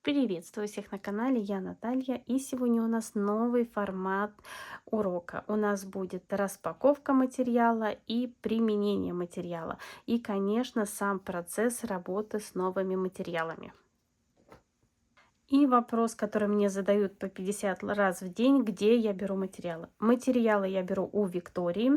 Приветствую всех на канале, я Наталья, и сегодня у нас новый формат урока. У нас будет распаковка материала и применение материала, и, конечно, сам процесс работы с новыми материалами. И вопрос, который мне задают по 50 раз в день, где я беру материалы. Материалы я беру у Виктории.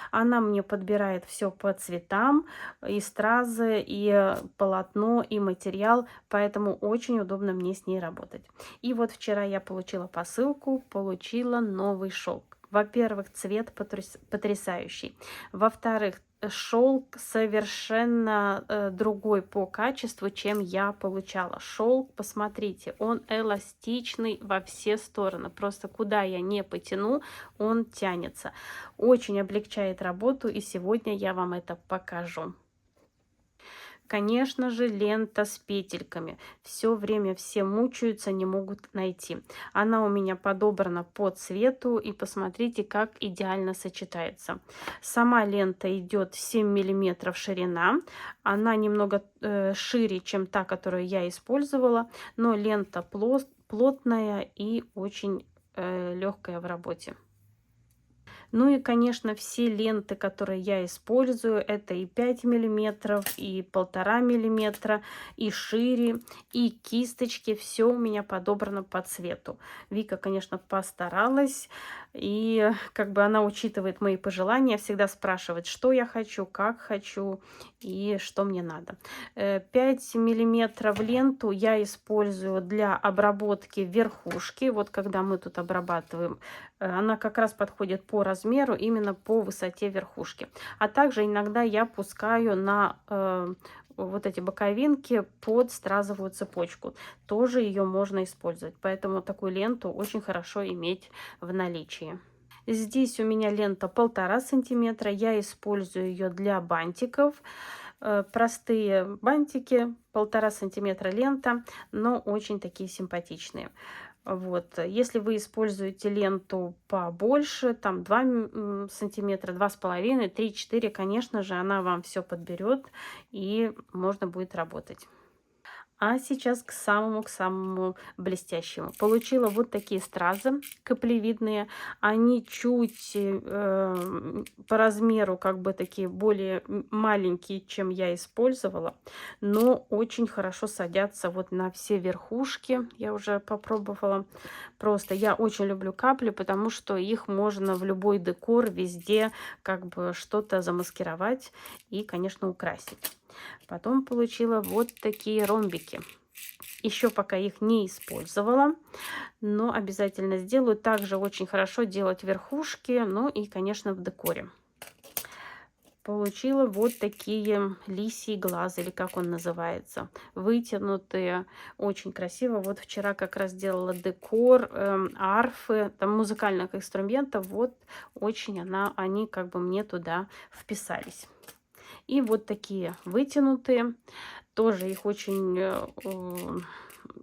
Она мне подбирает все по цветам, и стразы, и полотно, и материал, поэтому очень удобно мне с ней работать. И вот вчера я получила посылку, получила новый шелк. Во-первых, цвет потрясающий. Во-вторых, шелк совершенно другой по качеству, чем я получала. Шелк, посмотрите, он эластичный во все стороны. Просто куда я не потяну, он тянется. Очень облегчает работу, и сегодня я вам это покажу. Конечно же, лента с петельками. Все время все мучаются, не могут найти. Она у меня подобрана по цвету, и посмотрите, как идеально сочетается. Сама лента идет 7 миллиметров ширина. Она немного шире, чем та, которую я использовала, но лента плотная и очень легкая в работе. Ну и, конечно, все ленты, которые я использую, это и 5 миллиметров, и 1,5 миллиметра, и шире, и кисточки. Все у меня подобрано по цвету. Вика, конечно, постаралась, и как бы она учитывает мои пожелания, всегда спрашивает, что я хочу, как хочу и что мне надо. 5 миллиметров ленту я использую для обработки верхушки. Вот когда мы тут обрабатываем, она как раз подходит по размеру, именно по высоте верхушки. А также иногда я пускаю на вот эти боковинки под стразовую цепочку. Тоже ее можно использовать. Поэтому такую ленту очень хорошо иметь в наличии. Здесь у меня лента 1,5 сантиметра. Я использую ее для бантиков. Простые бантики, 1,5 сантиметра лента, но очень такие симпатичные. Вот. Если вы используете ленту побольше, там 2 сантиметра, 2,5, 3-4, конечно же, она вам все подберет и можно будет работать. А сейчас к самому блестящему. Получила вот такие стразы каплевидные. Они чуть по размеру как бы такие более маленькие, чем я использовала, но очень хорошо садятся вот на все верхушки. Я уже попробовала. Просто я очень люблю капли, потому что их можно в любой декор, везде как бы что-то замаскировать и, конечно, украсить. Потом получила вот такие ромбики. Еще пока их не использовала, но обязательно сделаю. Также очень хорошо делать верхушки, ну и, конечно, в декоре. Получила вот такие лисьи глаза, или как он называется, вытянутые, очень красиво. Вот вчера как раз делала декор, арфы, там музыкальных инструментов, вот очень они как бы мне туда вписались. И вот такие вытянутые. Тоже их очень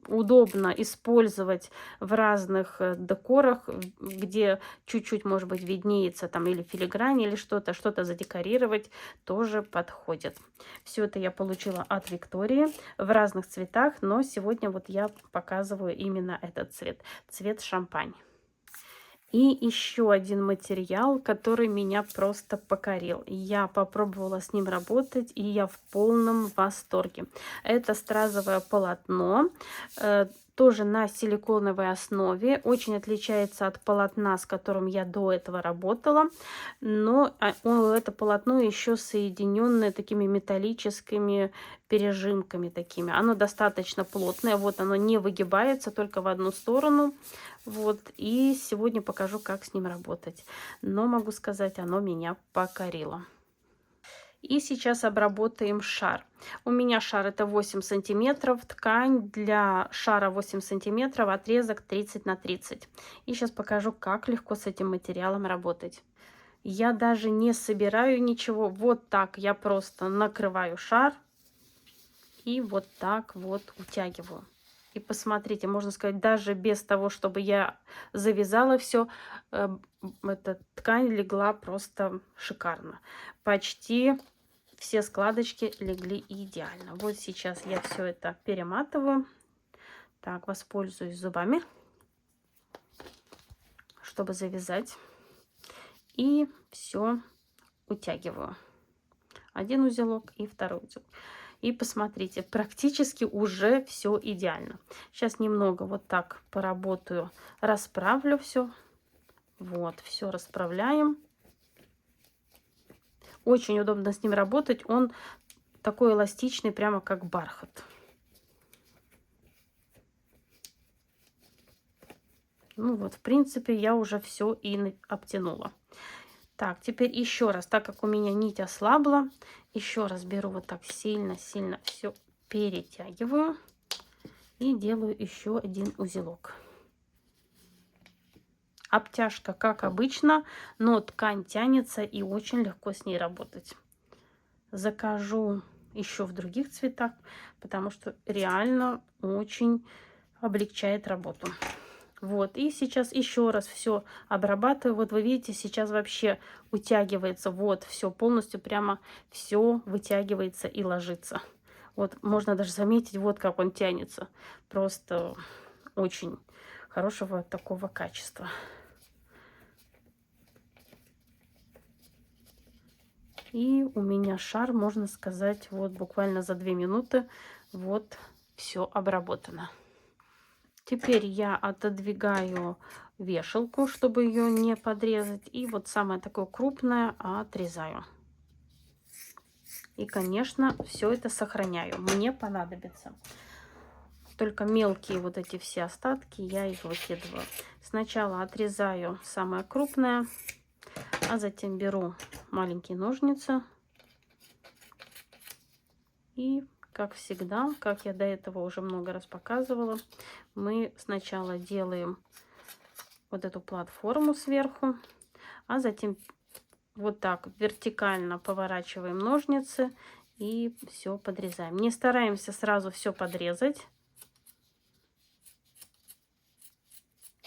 удобно использовать в разных декорах, где чуть-чуть, может быть, виднеется там или филигрань, или что-то задекорировать, тоже подходит. Все это я получила от Виктории в разных цветах, но сегодня вот я показываю именно этот цвет, цвет шампань. И еще один материал, который меня просто покорил. Я попробовала с ним работать, и я в полном восторге. Это стразовое полотно, тоже на силиконовой основе. Очень отличается от полотна, с которым я до этого работала. Но это полотно еще соединенное такими металлическими пережимками такими. Оно достаточно плотное. Вот оно не выгибается только в одну сторону. Вот, и сегодня покажу, как с ним работать. Но могу сказать, оно меня покорило. И сейчас обработаем шар. У меня шар это 8 сантиметров, ткань для шара 8 сантиметров, отрезок 30 на 30. И сейчас покажу, как легко с этим материалом работать. Я даже не собираю ничего, вот так я просто накрываю шар и вот так вот утягиваю. И посмотрите, можно сказать, даже без того, чтобы я завязала все, эта ткань легла просто шикарно. Почти все складочки легли идеально. Вот сейчас я все это перематываю. Так, воспользуюсь зубами, чтобы завязать. И все утягиваю. Один узелок и второй узелок. И посмотрите, практически уже все идеально. Сейчас немного вот так поработаю, расправлю все. Вот, все расправляем. Очень удобно с ним работать. Он такой эластичный, прямо как бархат. Ну вот, в принципе, я уже все и обтянула. Так, теперь еще раз, так как у меня нить ослабла, еще раз беру вот так сильно-сильно все перетягиваю и делаю еще один узелок. Обтяжка, как обычно, но ткань тянется и очень легко с ней работать. Закажу еще в других цветах, потому что реально очень облегчает работу. Вот, и сейчас еще раз все обрабатываю. Вот вы видите, сейчас вообще утягивается. Вот, все полностью прямо все вытягивается и ложится. Вот, можно даже заметить, вот как он тянется. Просто очень хорошего такого качества. И у меня шар, можно сказать, вот буквально за 2 минуты вот все обработано. Теперь я отодвигаю вешалку, чтобы ее не подрезать. И вот самое такое крупное отрезаю. И, конечно, все это сохраняю. Мне понадобится. Только мелкие вот эти все остатки я их выкидываю. Сначала отрезаю самое крупное, а затем беру маленькие ножницы. И, как всегда, как я до этого уже много раз показывала, мы сначала делаем вот эту платформу сверху, а затем вот так вертикально поворачиваем ножницы и все подрезаем. Не стараемся сразу все подрезать.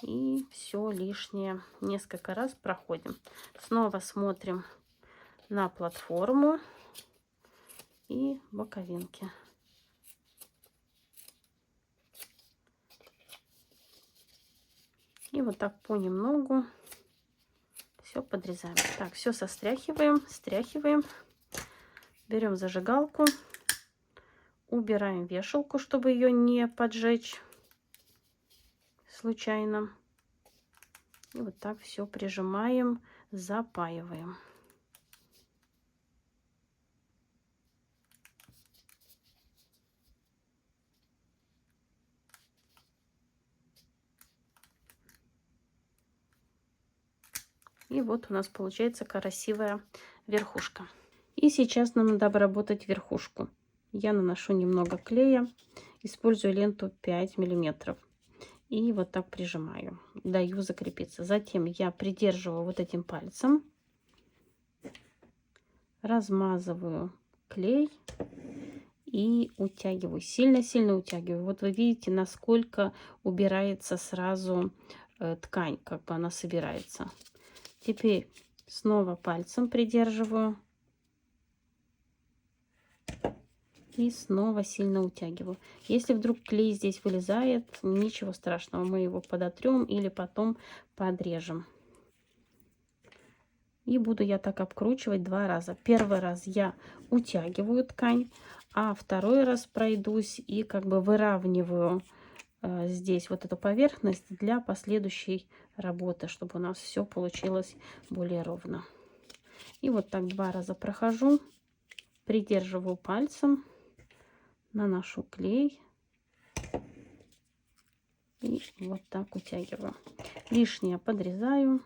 И все лишнее несколько раз проходим. Снова смотрим на платформу и боковинки. И вот так понемногу все подрезаем. Так, все состряхиваем, стряхиваем. Берем зажигалку, убираем вешалку, чтобы ее не поджечь случайно. И вот так все прижимаем, запаиваем. И вот у нас получается красивая верхушка. И сейчас нам надо обработать верхушку. Я наношу немного клея, использую ленту 5 миллиметров. И вот так прижимаю, даю закрепиться. Затем я придерживаю вот этим пальцем, размазываю клей и утягиваю, сильно-сильно утягиваю. Вот вы видите, насколько убирается сразу ткань, как бы она собирается. Теперь снова пальцем придерживаю и снова сильно утягиваю. Если вдруг клей здесь вылезает, ничего страшного, мы его подотрем или потом подрежем. И буду я так обкручивать 2 раза. Первый раз я утягиваю ткань, а второй раз пройдусь и как бы выравниваю здесь вот эту поверхность для последующей работы, чтобы у нас все получилось более ровно. И вот так 2 раза прохожу, придерживаю пальцем, наношу клей и вот так утягиваю. Лишнее подрезаю.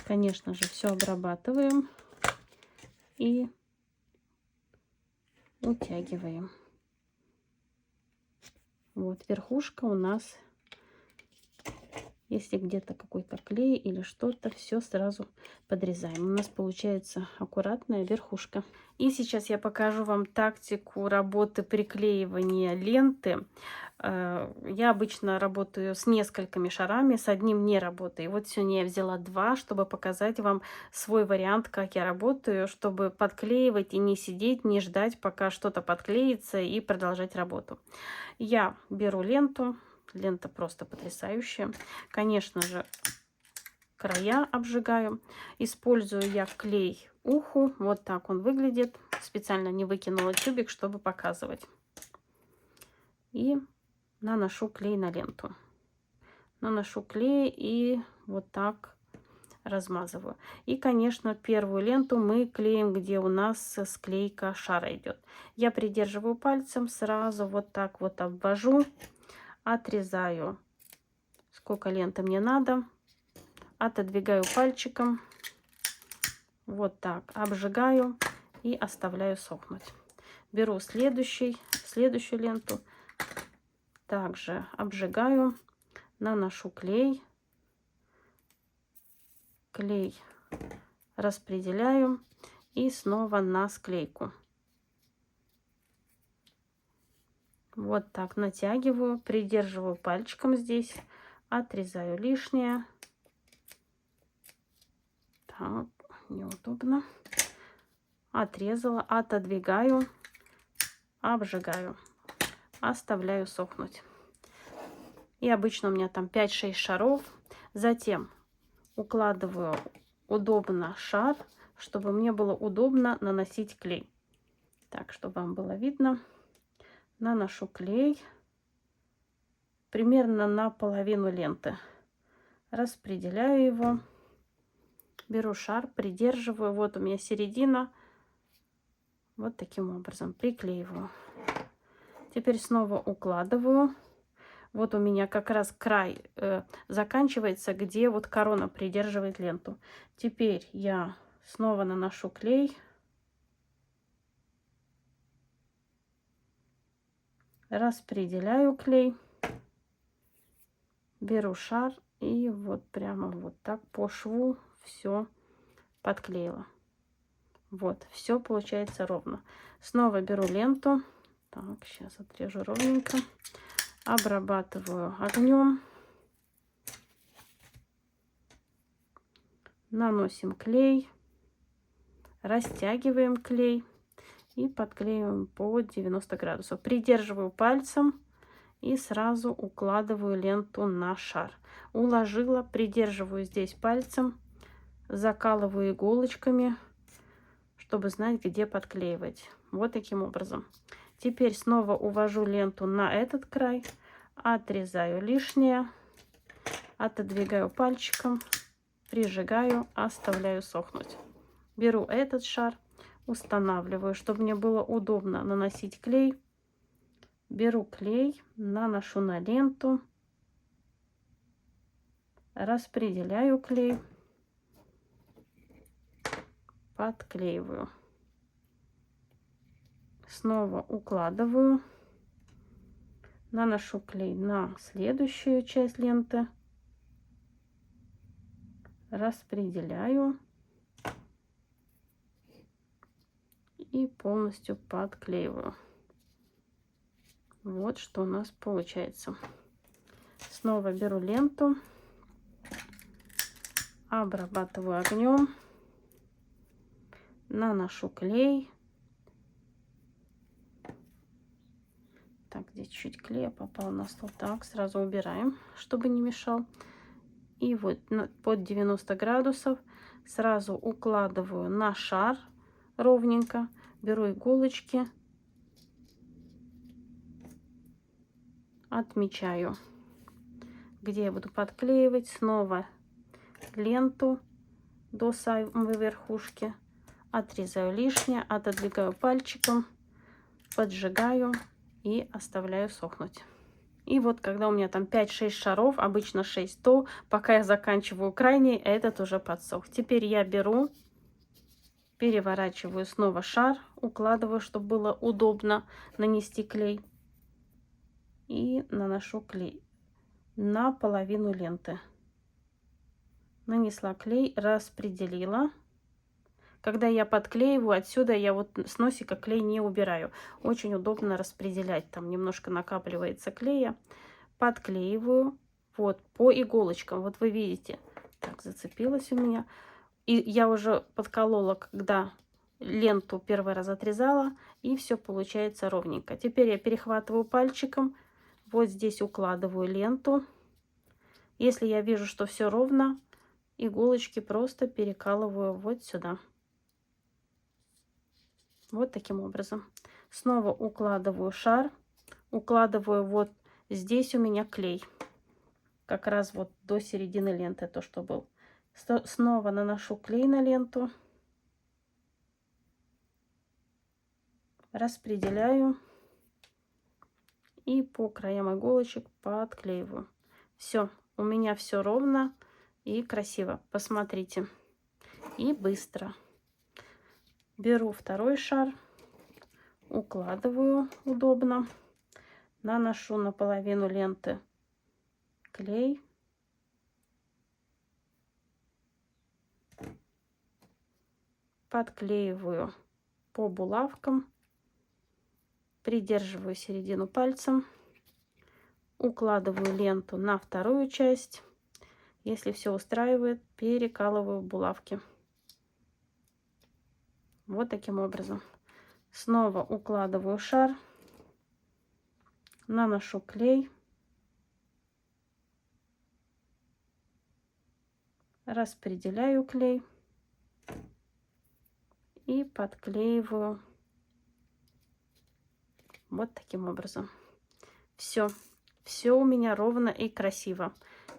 Конечно же, все обрабатываем и утягиваем. Вот верхушка у нас Если где-то какой-то клей или что-то, все сразу подрезаем. У нас получается аккуратная верхушка. И сейчас я покажу вам тактику работы приклеивания ленты. Я обычно работаю с несколькими шарами, с одним не работаю. Вот сегодня я взяла два, чтобы показать вам свой вариант, как я работаю, чтобы подклеивать и не сидеть, не ждать, пока что-то подклеится, и продолжать работу. Я беру ленту. Лента просто потрясающая. Конечно же, края обжигаю. Использую я клей уху. Вот так он выглядит. Специально не выкинула тюбик, чтобы показывать. И наношу клей на ленту. Наношу клей и вот так размазываю. И, конечно, первую ленту мы клеим, где у нас склейка шара идет. Я придерживаю пальцем, сразу вот так вот обвожу. Отрезаю, сколько ленты мне надо, отодвигаю пальчиком, вот так обжигаю и оставляю сохнуть. Беру следующую ленту, также обжигаю, наношу клей, распределяю и снова на склейку. Вот так натягиваю, придерживаю пальчиком здесь, отрезаю лишнее. Так, неудобно. Отрезала, отодвигаю, обжигаю, оставляю сохнуть. И обычно у меня там 5-6 шаров. Затем укладываю удобно шар, чтобы мне было удобно наносить клей. Так, чтобы вам было видно. Наношу клей примерно на половину ленты. Распределяю его. Беру шар, придерживаю. Вот у меня середина. Вот таким образом приклеиваю. Теперь снова укладываю. Вот у меня как раз край заканчивается, где вот корона придерживает ленту. Теперь я снова наношу клей. Распределяю клей. Беру шар и вот прямо вот так по шву все подклеила. Вот, все получается ровно. Снова беру ленту. Так, сейчас отрежу ровненько. Обрабатываю огнем. Наносим клей. Растягиваем клей. И подклеиваем по 90 градусов. Придерживаю пальцем и сразу укладываю ленту на шар. Уложила, придерживаю здесь пальцем. Закалываю иголочками, чтобы знать, где подклеивать. Вот таким образом. Теперь снова увожу ленту на этот край, отрезаю лишнее, отодвигаю пальчиком, прижигаю, оставляю сохнуть. Беру этот шар, устанавливаю, чтобы мне было удобно наносить клей. Беру клей, наношу на ленту, распределяю клей, подклеиваю. Снова укладываю, наношу клей на следующую часть ленты, распределяю и полностью подклеиваю. Вот что у нас получается. Снова беру ленту, обрабатываю огнем, наношу клей. Так, здесь чуть клея попал на стол. Так, сразу убираем, чтобы не мешал. И вот под 90 градусов сразу укладываю на шар ровненько. Беру иголочки, отмечаю, где я буду подклеивать. Снова ленту до самой верхушки. Отрезаю лишнее, отодвигаю пальчиком, поджигаю и оставляю сохнуть. И вот когда у меня там 5-6 шаров, обычно 6, то пока я заканчиваю крайний, этот уже подсох. Теперь я беру, переворачиваю снова шар, укладываю, чтобы было удобно нанести клей. И наношу клей на половину ленты. Нанесла клей, распределила. Когда я подклеиваю, отсюда я вот с носика клей не убираю. Очень удобно распределять. Там немножко накапливается клея. Подклеиваю. Вот, по иголочкам. Вот вы видите. Так, зацепилась у меня. И я уже подколола, когда ленту первый раз отрезала. И все получается ровненько. Теперь я перехватываю пальчиком. Вот здесь укладываю ленту. Если я вижу, что все ровно, иголочки просто перекалываю вот сюда. Вот таким образом. Снова укладываю шар. Укладываю вот здесь у меня клей. Как раз вот до середины ленты то, что был. Снова наношу клей на ленту. Распределяю. И по краям иголочек подклеиваю. Все, у меня все ровно и красиво. Посмотрите. И быстро. Беру второй шар. Укладываю удобно. Наношу на половину ленты клей. Подклеиваю по булавкам. Придерживаю середину пальцем. Укладываю ленту на вторую часть. Если все устраивает, перекалываю булавки. Вот таким образом. Снова укладываю шар. Наношу клей. Распределяю клей. И подклеиваю. Вот таким образом. Все. Все у меня ровно и красиво.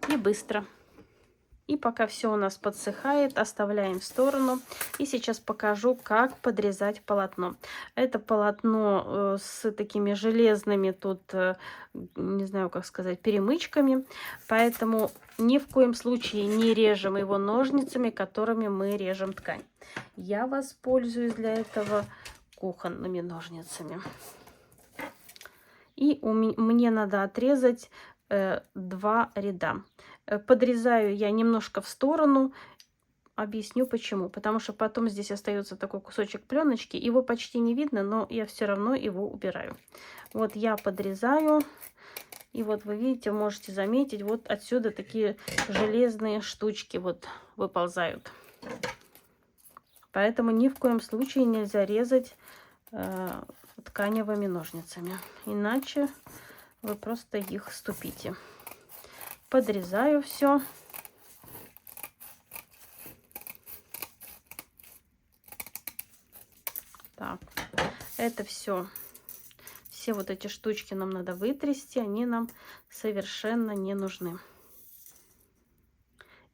И быстро. И пока все у нас подсыхает, оставляем в сторону. И сейчас покажу, как подрезать полотно. Это полотно с такими железными тут, не знаю, как сказать, перемычками. Поэтому ни в коем случае не режем его ножницами, которыми мы режем ткань. Я воспользуюсь для этого кухонными ножницами. И мне надо отрезать 2 ряда. Подрезаю я немножко в сторону. Объясню почему. Потому что потом здесь остается такой кусочек пленочки. Его почти не видно, но я все равно его убираю. Вот я подрезаю. И вот вы видите, можете заметить, вот отсюда такие железные штучки вот выползают. Поэтому ни в коем случае нельзя резать тканевыми ножницами. Иначе вы просто их ступите. Подрезаю все. Так, это все. Все вот эти штучки нам надо вытрясти, они нам совершенно не нужны.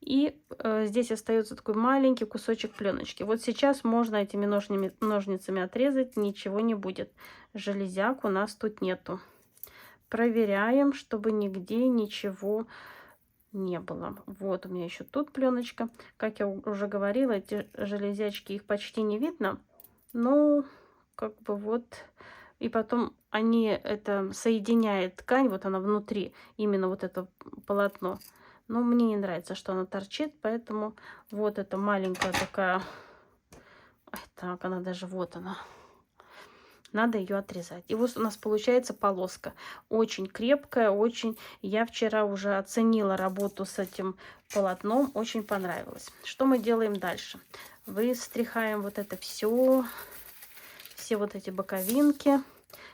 И здесь остается такой маленький кусочек пленочки. Вот сейчас можно этими ножницами отрезать, ничего не будет. Железяк у нас тут нету. Проверяем, чтобы нигде ничего не было. Вот у меня еще тут пленочка. Как я уже говорила, эти железячки, их почти не видно. Но как бы вот. И потом они это соединяет ткань. Вот она внутри. Именно вот это полотно. Но мне не нравится, что она торчит. Поэтому вот эта маленькая такая. Ой, так, она даже вот она. Надо ее отрезать. И вот у нас получается полоска. Очень крепкая, очень. Я вчера уже оценила работу с этим полотном. Очень понравилось. Что мы делаем дальше? Выстряхаем вот это все вот эти боковинки.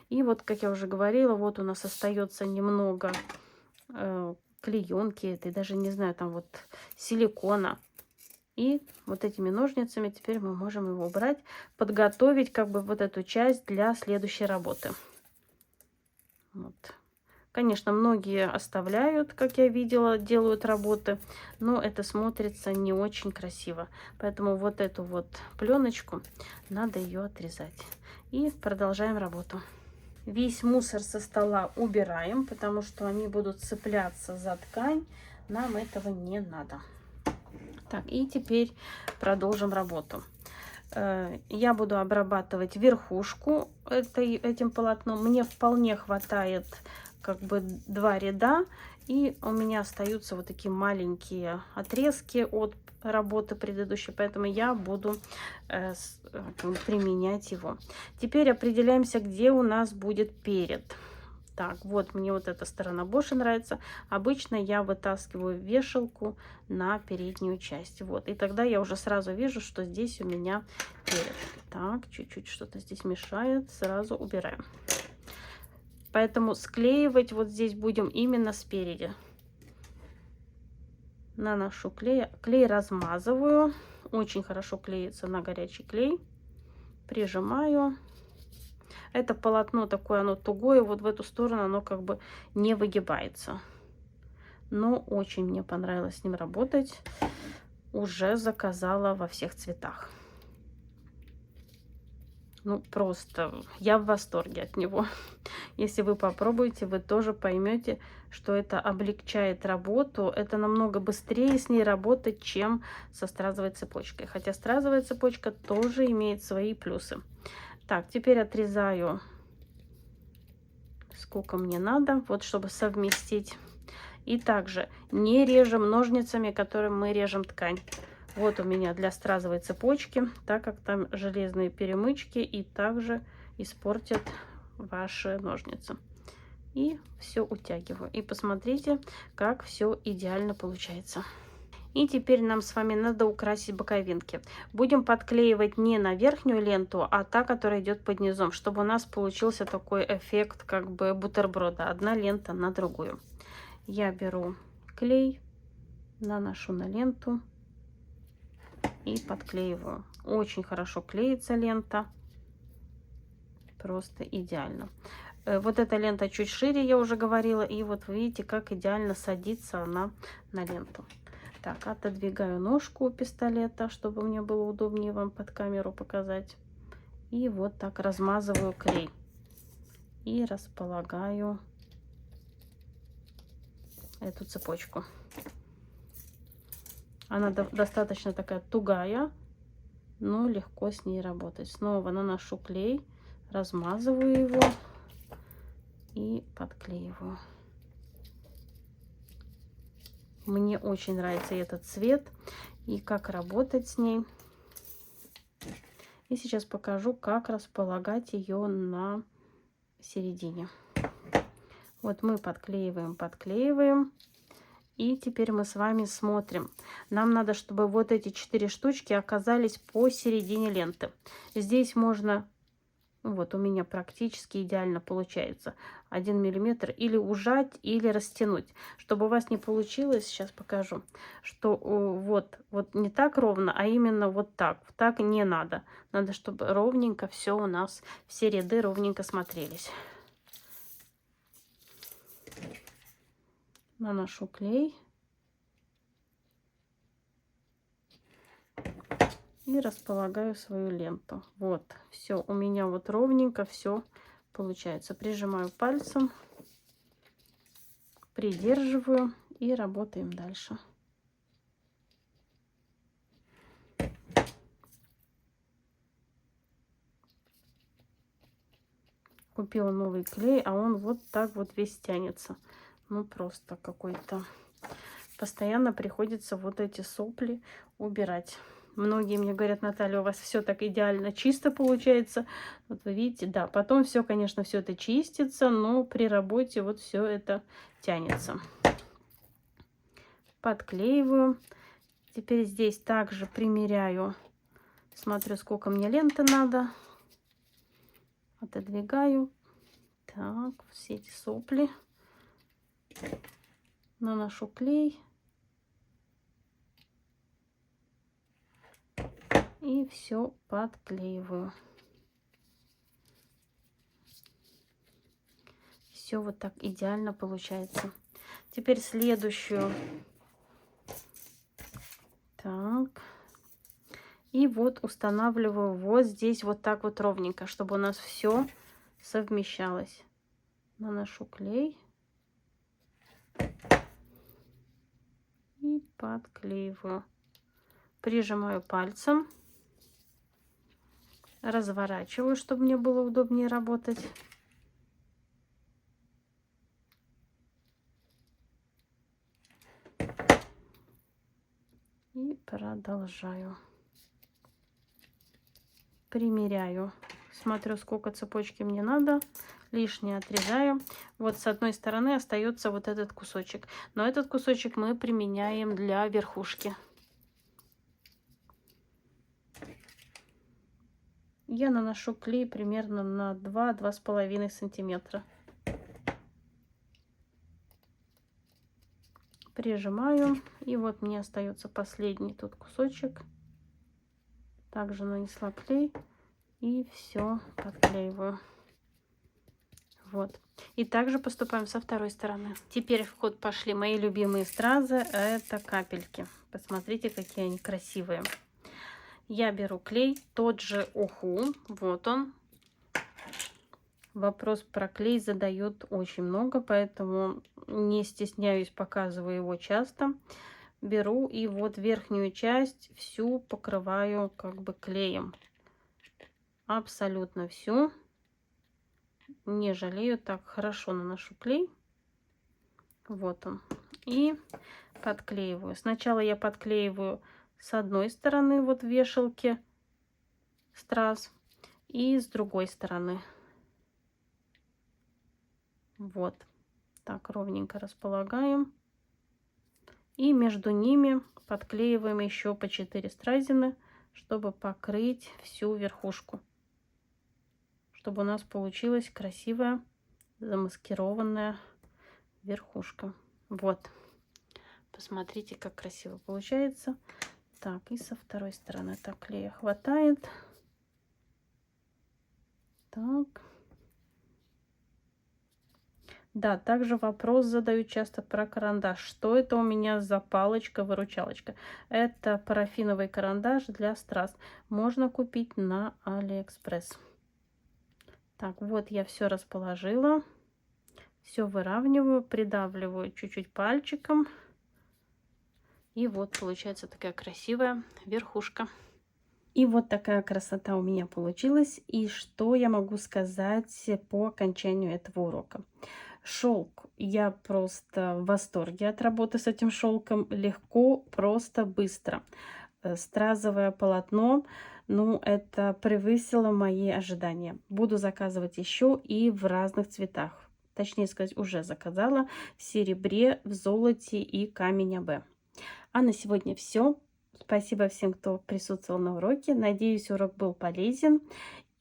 И вот, как я уже говорила, вот у нас остается немного клеенки этой, даже не знаю, там вот силикона. И вот этими ножницами теперь мы можем его убрать, подготовить как бы вот эту часть для следующей работы. Вот. Конечно, многие оставляют, как я видела, делают работы, но это смотрится не очень красиво. Поэтому вот эту вот пленочку надо ее отрезать. И продолжаем работу. Весь мусор со стола убираем, потому что они будут цепляться за ткань. Нам этого не надо. Так, и теперь продолжим работу. Я буду обрабатывать верхушку этим полотном. Мне вполне хватает как бы 2 ряда. И у меня остаются вот такие маленькие отрезки от работы предыдущей. Поэтому я буду применять его. Теперь определяемся, где у нас будет перед. Так, вот мне вот эта сторона больше нравится. Обычно я вытаскиваю вешалку на переднюю часть. Вот, и тогда я уже сразу вижу, что здесь у меня перед. Так, чуть-чуть что-то здесь мешает. Сразу убираем. Поэтому склеивать вот здесь будем именно спереди. Наношу клей. Клей размазываю. Очень хорошо клеится на горячий клей. Прижимаю. Это полотно такое, оно тугое, вот в эту сторону оно как бы не выгибается. Но очень мне понравилось с ним работать. Уже заказала во всех цветах. Ну, просто я в восторге от него. Если вы попробуете, вы тоже поймете, что это облегчает работу. Это намного быстрее с ней работать, чем со стразовой цепочкой. Хотя стразовая цепочка тоже имеет свои плюсы. Так, теперь отрезаю сколько мне надо, вот чтобы совместить. И также не режем ножницами, которым мы режем ткань. Вот у меня для стразовой цепочки, так как там железные перемычки и также испортят ваши ножницы. И все утягиваю. И посмотрите, как все идеально получается. И теперь нам с вами надо украсить боковинки. Будем подклеивать не на верхнюю ленту, а та, которая идет под низом, чтобы у нас получился такой эффект как бы бутерброда. Одна лента на другую. Я беру клей, наношу на ленту и подклеиваю. Очень хорошо клеится лента. Просто идеально. Вот эта лента чуть шире, я уже говорила. И вот вы видите, как идеально садится она на ленту. Так, отодвигаю ножку у пистолета, чтобы мне было удобнее вам под камеру показать. И вот так размазываю клей. И располагаю эту цепочку. Она достаточно такая тугая, но легко с ней работать. Снова наношу клей, размазываю его и подклеиваю. Мне очень нравится этот цвет и как работать с ней. И сейчас покажу, как располагать ее на середине. Вот мы подклеиваем, подклеиваем. И теперь мы с вами смотрим. Нам надо, чтобы вот эти 4 штучки оказались посередине ленты. Здесь можно, вот у меня практически идеально получается, 1 миллиметр или ужать, или растянуть. Чтобы у вас не получилось, сейчас покажу, что вот не так ровно, а именно вот так. Так не надо. Надо, чтобы ровненько все у нас, все ряды ровненько смотрелись. Наношу клей. И располагаю свою ленту. Вот, все, у меня вот ровненько все получается. Прижимаю пальцем, придерживаю и работаем дальше. Купила новый клей, а он вот так вот весь тянется. Ну, просто какой-то. Постоянно приходится вот эти сопли убирать. Многие мне говорят: Наталья, у вас все так идеально чисто получается. Вот вы видите, да, потом все, конечно, все это чистится, но при работе вот все это тянется. Подклеиваю. Теперь здесь также примеряю, смотрю, сколько мне ленты надо. Отодвигаю. Так, все эти сопли. Наношу клей. И все подклеиваю. Все вот так идеально получается. Теперь следующую. Так. И вот устанавливаю вот здесь вот так вот ровненько, чтобы у нас все совмещалось. Наношу клей. И подклеиваю. Прижимаю пальцем. Разворачиваю, чтобы мне было удобнее работать. И продолжаю. Примеряю. Смотрю, сколько цепочки мне надо. Лишнее отрезаю. Вот с одной стороны остается вот этот кусочек. Но этот кусочек мы применяем для верхушки. Я наношу клей примерно на 2-2,5 сантиметра. Прижимаю. И вот мне остается последний тут кусочек. Также нанесла клей. И все подклеиваю. Вот. И также поступаем со второй стороны. Теперь в ход пошли мои любимые стразы. Это капельки. Посмотрите, какие они красивые. Я беру клей, тот же Уху. Вот он. Вопрос про клей задают очень много, поэтому не стесняюсь, показываю его часто. Беру и вот верхнюю часть всю покрываю как бы клеем. Абсолютно всю. Не жалею, так хорошо наношу клей. Вот он. И подклеиваю. Сначала я подклеиваю с одной стороны вот вешалки страз и с другой стороны. Вот. Так ровненько располагаем. И между ними подклеиваем еще по 4 стразины, чтобы покрыть всю верхушку. Чтобы у нас получилась красивая замаскированная верхушка. Вот. Посмотрите, как красиво получается. Так, и со второй стороны так клея хватает. Так. Да, также вопрос задают часто про карандаш. Что это у меня за палочка-выручалочка? Это парафиновый карандаш для страз. Можно купить на Алиэкспресс. Так, вот я все расположила. Все выравниваю, придавливаю чуть-чуть пальчиком. И вот получается такая красивая верхушка. И вот такая красота у меня получилась. И что я могу сказать по окончанию этого урока? Шелк. Я просто в восторге от работы с этим шелком. Легко, просто, быстро. Стразовое полотно, ну, это превысило мои ожидания. Буду заказывать еще и в разных цветах. Точнее сказать, уже заказала в серебре, в золоте и камень АБ. А на сегодня все. Спасибо всем, кто присутствовал на уроке. Надеюсь, урок был полезен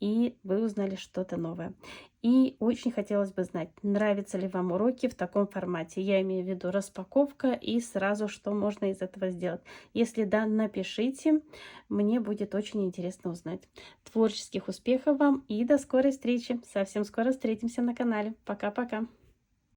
и вы узнали что-то новое. И очень хотелось бы знать, нравятся ли вам уроки в таком формате. Я имею в виду распаковка и сразу, что можно из этого сделать. Если да, напишите. Мне будет очень интересно узнать. Творческих успехов вам и до скорой встречи. Совсем скоро встретимся на канале. Пока-пока.